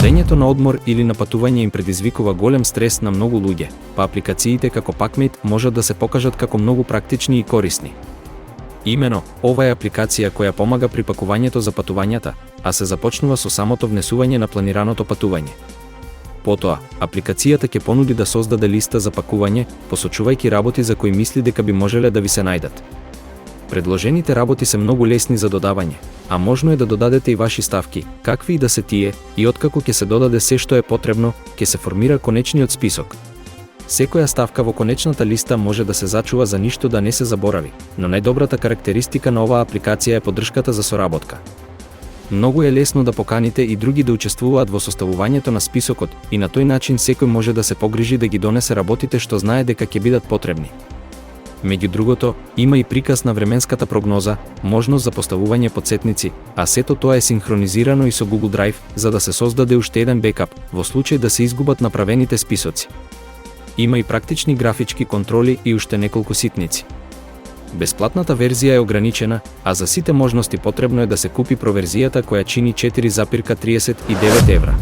Одењето на одмор или на патување им предизвикува голем стрес на многу луѓе, па апликациите како Packmate можат да се покажат како многу практични и корисни. Имено, ова е апликација која помага при пакувањето за патувањата, а се започнува со самото внесување на планираното патување. Потоа, апликацијата ќе понуди да создаде листа за пакување, посочувајќи работи за кои мисли дека би можеле да ви се најдат. Предложените работи се многу лесни за додавање, а можно е да додадете и ваши ставки, какви и да се тие, и откако ќе се додаде се што е потребно, ќе се формира конечниот список. Секоја ставка во конечната листа може да се зачува за ништо да не се заборави, но најдобрата карактеристика на оваа апликација е поддршката за соработка. Многу е лесно да поканите и други да учествуваат во составувањето на списокот и на тој начин секој може да се погрижи да ги донесе работите што знае дека ќе бидат потребни. Меѓу другото, има и приказ на временската прогноза, можност за поставување потсетници, а сето тоа е синхронизирано и со Google Drive, за да се создаде уште еден бекап, во случај да се изгубат направените списоци. Има и практични графички контроли и уште неколку ситници. Бесплатната верзија е ограничена, а за сите можности потребно е да се купи проверзијата која чини 4,39 евра.